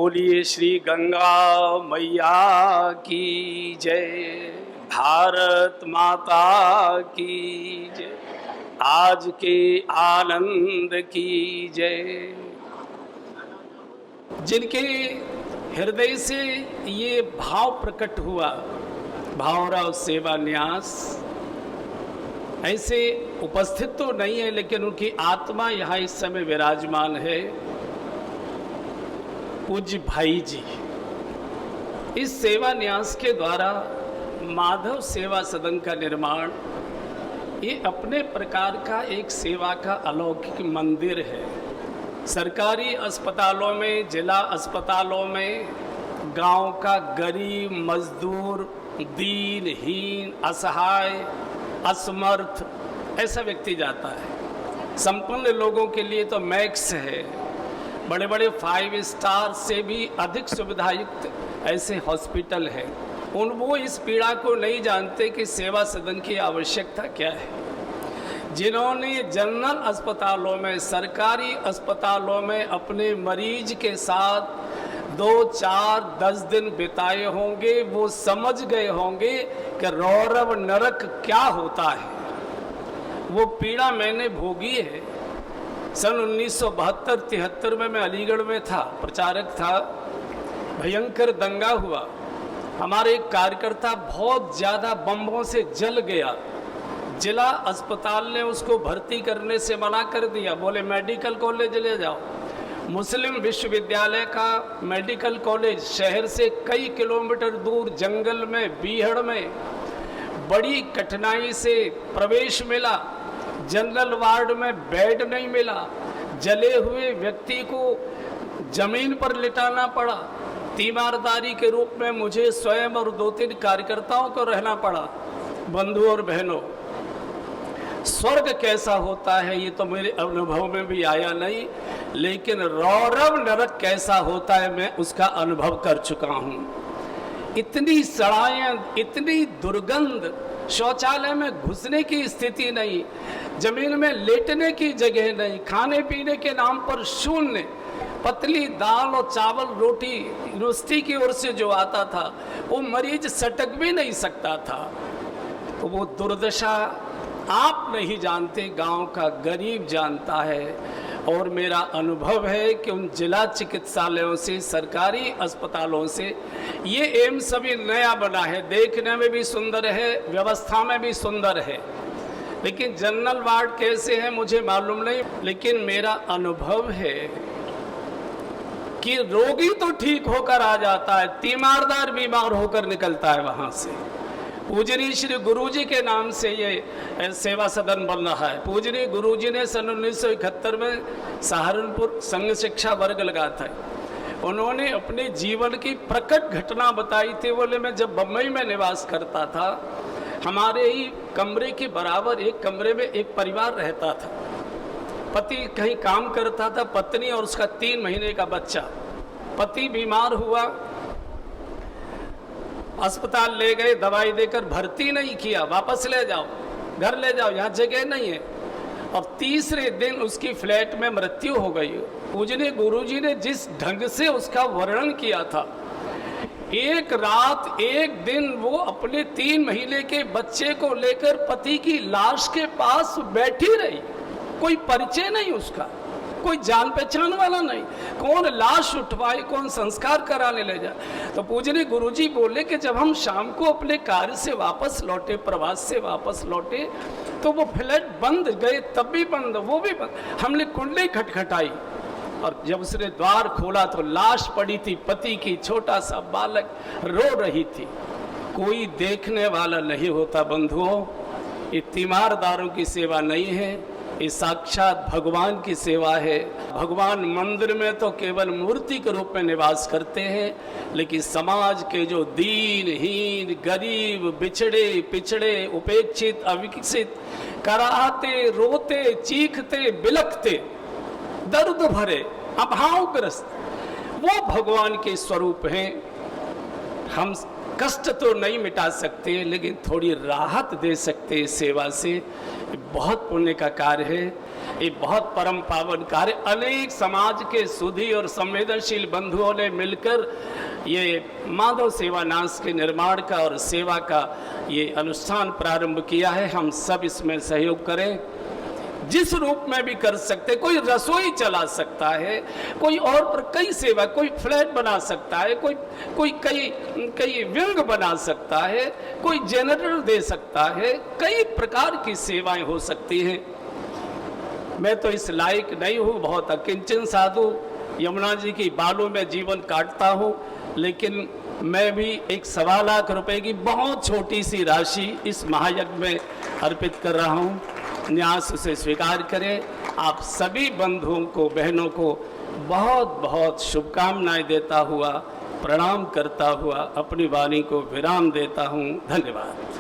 बोलिए श्री गंगा मैया की जय, भारत माता की जय, आज के आनंद की जय। जिनके हृदय से ये भाव प्रकट हुआ, भावराव सेवा न्यास ऐसे उपस्थित तो नहीं है, लेकिन उनकी आत्मा यहाँ इस समय विराजमान है। पूज्य भाई जी इस सेवा न्यास के द्वारा माधव सेवा सदन का निर्माण, ये अपने प्रकार का एक सेवा का अलौकिक मंदिर है। सरकारी अस्पतालों में, जिला अस्पतालों में गांव का गरीब, मजदूर, दीनहीन, असहाय, असमर्थ ऐसा व्यक्ति जाता है। संपन्न लोगों के लिए तो मैक्स है, बड़े बड़े 5 स्टार से भी अधिक सुविधायुक्त ऐसे हॉस्पिटल हैं। वो इस पीड़ा को नहीं जानते कि सेवा सदन की आवश्यकता क्या है। जिन्होंने जनरल अस्पतालों में, सरकारी अस्पतालों में अपने मरीज के साथ 2, 4, 10 दिन बिताए होंगे, वो समझ गए होंगे कि रौरव नरक क्या होता है। वो पीड़ा मैंने भोगी है। सन 1972-73 में मैं अलीगढ़ में था, प्रचारक था। भयंकर दंगा हुआ, हमारे एक कार्यकर्ता बहुत ज़्यादा बम्बों से जल गया। जिला अस्पताल ने उसको भर्ती करने से मना कर दिया, बोले मेडिकल कॉलेज ले जाओ। मुस्लिम विश्वविद्यालय का मेडिकल कॉलेज शहर से कई किलोमीटर दूर जंगल में, बीहड़ में, बड़ी कठिनाई से प्रवेश मिला। जनरल वार्ड में बेड नहीं मिला, जले हुए व्यक्ति को जमीन पर लिटाना पड़ा। तीमारदारी के रूप में मुझे स्वयं और 2-3 कार्यकर्ताओं को रहना पड़ा। बंधु और बहनों, स्वर्ग कैसा होता है ये तो मेरे अनुभव में भी आया नहीं, लेकिन रौरव नरक कैसा होता है मैं उसका अनुभव कर चुका हूँ। इतनी सड़ाएं, इतनी दुर्गंध, शौचालय में घुसने की स्थिति नहीं, जमीन में लेटने की जगह नहीं, खाने पीने के नाम पर शून्य, पतली दाल और चावल रोटी यूनिवर्सिटी की ओर से जो आता था वो मरीज सटक भी नहीं सकता था। तो वो दुर्दशा आप नहीं जानते, गांव का गरीब जानता है। और मेरा अनुभव है कि उन जिला चिकित्सालयों से, सरकारी अस्पतालों से, ये एम्स अभी नया बना है, देखने में भी सुंदर है, व्यवस्था में भी सुंदर है, लेकिन जनरल वार्ड कैसे है मुझे मालूम नहीं। लेकिन मेरा अनुभव है कि रोगी तो ठीक होकर आ जाता है, तीमारदार बीमार होकर निकलता है वहाँ से। पूजनीय श्री गुरुजी के नाम से ये सेवा सदन बन रहा है। पूजनीय गुरुजी ने सन 1971 में सहारनपुर संघ शिक्षा वर्ग लगाया था। उन्होंने अपने जीवन की प्रकट घटना बताई थी। बोले मैं जब बम्बई में निवास करता था, हमारे ही कमरे के बराबर एक कमरे में एक परिवार रहता था। पति कहीं काम करता था, पत्नी और उसका 3 महीने का बच्चा। पति बीमार हुआ, अस्पताल ले गए, दवाई देकर भर्ती नहीं किया, वापस ले जाओ, घर ले जाओ, यहाँ जगह नहीं है। और तीसरे दिन उसकी फ्लैट में मृत्यु हो गई। पूजनीय गुरुजी ने जिस ढंग से उसका वर्णन किया था, एक रात एक दिन वो अपने 3 महीने के बच्चे को लेकर पति की लाश के पास बैठी रही। कोई परिचय नहीं उसका, कोई जान पहचान वाला नहीं, कौन लाश उठवाए, कौन संस्कार कराने ले जाए। तो पूजनीय गुरुजी बोले कि जब हम शाम को अपने कार्य से वापस लौटे, प्रवास से वापस लौटे, तो वो फ्लैट बंद, गए तब भी बंद, वो भी बंद। हमने कुंडली खटखटाई और जब उसने द्वार खोला तो लाश पड़ी थी, पति की, छोटा सा बालक रो रही थी। कोई देखने वाला नहीं होता। बंधुओं, ये तीमारदारों की सेवा नहीं है, ये साक्षात भगवान की सेवा है। भगवान मंदिर में तो केवल मूर्ति के रूप में निवास करते हैं, लेकिन समाज के जो दीनहीन, गरीब, बिछड़े, पिछड़े, उपेक्षित, अविकसित, कराहते, रोते, चीखते, बिलखते, दर्द भरे, अभावग्रस्त, वो भगवान के स्वरूप हैं। हम कष्ट तो नहीं मिटा सकते, लेकिन थोड़ी राहत दे सकते इस सेवा से। ये बहुत पुण्य का कार्य है, ये बहुत परम पावन कार्य। अनेक समाज के सुधी और संवेदनशील बंधुओं ने मिलकर ये माधव सेवानाश के निर्माण का और सेवा का ये अनुष्ठान प्रारंभ किया है। हम सब इसमें सहयोग करें, जिस रूप में भी कर सकते। कोई रसोई चला सकता है, कोई और पर कई सेवा, कोई फ्लैट बना सकता है, कोई कई विंग बना सकता है, कोई जनरेटर दे सकता है, कई प्रकार की सेवाएं हो सकती हैं। मैं तो इस लायक नहीं हूँ, बहुत अकिंचन साधु यमुना जी की बालों में जीवन काटता हूँ, लेकिन मैं भी एक 1.25 लाख रुपए की बहुत छोटी सी राशि इस महायज्ञ में अर्पित कर रहा हूँ। न्यास उसे स्वीकार करें। आप सभी बंधुओं को, बहनों को बहुत बहुत शुभकामनाएं देता हुआ, प्रणाम करता हुआ अपनी वाणी को विराम देता हूँ। धन्यवाद।